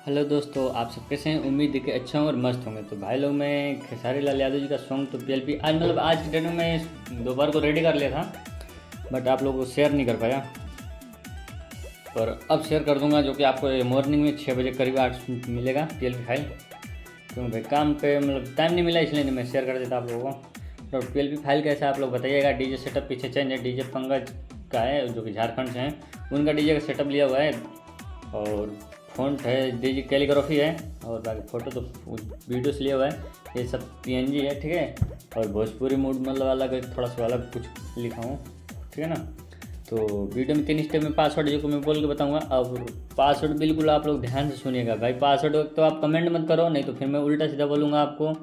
Hello दोस्तों, आप सब कैसे हैं। उम्मीद है कि अच्छे होंगे और मस्त होंगे। तो भाई लोग, मैं खेसारी लाल यादव जी का सॉन्ग तो पीएलपी आज की डेट में मैं दोपहर को रेडी कर लिया था, बट आप लोगों को शेयर नहीं कर पाया। और अब शेयर कर दूंगा, जो कि आपको मॉर्निंग में 6 बजे करीब 8 मिलेगा पीएलपी फाइल। क्योंकि भाई काम पे टाइम नहीं मिला, इसलिए नहीं मैं शेयर कर देता आप लोगों को। तो पीएलपी फाइल कैसा है आप लोग बताइएगा। डीजे सेटअप पीछे चेंज है, डीजे पंकज का है जो कि झारखंड से हैं, उनका डीजे का सेटअप लिया हुआ है। और फ़ॉन्ट है डीजी कैलीग्राफी है, और बाकी फ़ोटो तो वीडियो से लिया हुआ है। ये सब पीएनजी है, ठीक है। और भोजपुरी मूड मतलब अलग, थोड़ा सा अलग कुछ लिखा हूँ, ठीक है ना। तो वीडियो में 3 स्टेप में पासवर्ड जो को मैं बोल के बताऊंगा। अब पासवर्ड बिल्कुल आप लोग ध्यान से सुनिएगा भाई। पासवर्ड तो आप कमेंट मत करो, नहीं तो फिर मैं उल्टा सीधा बोलूँगा आपको।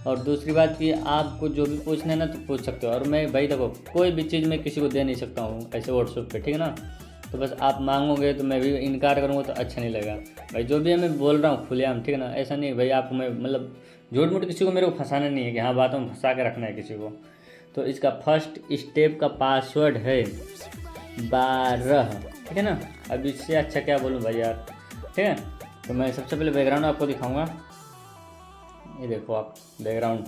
और दूसरी बात कि आपको जो भी पूछना है ना तो पूछ सकते हो। और मैं भाई देखो, कोई भी चीज़ मैं किसी को दे नहीं सकता हूँ ऐसे व्हाट्सएप पे, ठीक है ना। तो बस आप मांगोगे तो मैं भी इनकार करूँगा तो अच्छा नहीं लगेगा भाई। जो भी है मैं बोल रहा हूँ खुलेआम, ठीक है ना। ऐसा नहीं भाई आपको मैं मतलब झूठ मूठ किसी को मेरे को फंसाना नहीं है कि हाँ बातों में फंसा के रखना है किसी को। तो इसका फर्स्ट स्टेप का पासवर्ड है 12, ठीक है ना। अब इससे अच्छा क्या बोलूँ भाई यार, ठीक है। तो मैं सबसे पहले बैकग्राउंड आपको दिखाऊँगा। ये देखो आप, बैकग्राउंड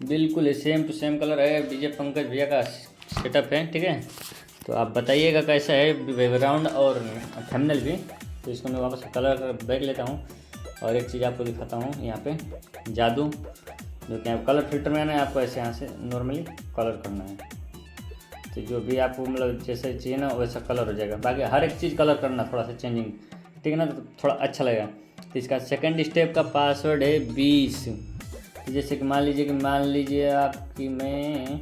बिल्कुल सेम टू सेम कलर है, डीजे पंकज भैया का सेटअप है, ठीक है। तो आप बताइएगा कैसा है बैकग्राउंड और थंबनेल भी। तो इसको मैं वापस कलर बैक लेता हूँ और एक चीज़ आपको दिखाता हूँ यहाँ पे, जादू, जो कि आप कलर फिल्टर में आना है आपको, ऐसे यहाँ से नॉर्मली कलर करना है। तो जो भी आपको मतलब जैसे चाहिए ना वैसा कलर हो जाएगा। बाकी हर एक चीज़ कलर करना थोड़ा सा चेंजिंग, ठीक है ना, तो थोड़ा अच्छा लगेगा। तो इसका सेकंड स्टेप का पासवर्ड है 20। तो जैसे कि मान लीजिए आपकी मैं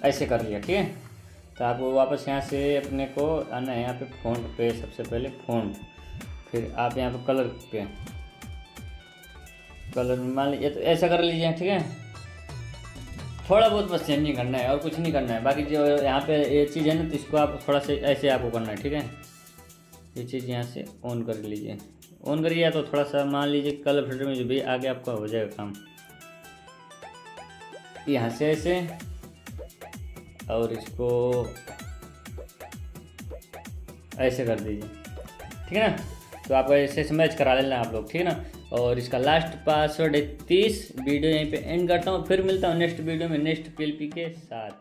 ऐसे कर लिया, ठीक है। तो आपको वापस यहाँ से अपने को आना है यहाँ पे फ़ॉन्ट पे, सबसे पहले फ़ॉन्ट, फिर आप यहाँ पे कलर पे, कलर मान लीजिए तो ऐसा कर लीजिए, ठीक है। थोड़ा बहुत बस चेंजिंग करना है और कुछ नहीं करना है। बाकी जो यहाँ पे ये चीज़ है ना, तो इसको आप थोड़ा सा ऐसे आपको करना है, ठीक है। ये चीज़ यहाँ से ऑन कर लीजिए, ऑन करिए तो थोड़ा सा मान लीजिए कलर फिल्टर में जो भी आगे आपका हो जाएगा काम। यहाँ से ऐसे, और इसको ऐसे कर दीजिए, ठीक है ना। तो आपको ऐसे मैच करा लेना आप लोग, ठीक है ना। और इसका लास्ट पासवर्ड है 30। वीडियो यहीं पे एंड करता हूँ, फिर मिलता हूँ नेक्स्ट वीडियो में नेक्स्ट पीएलपी के साथ।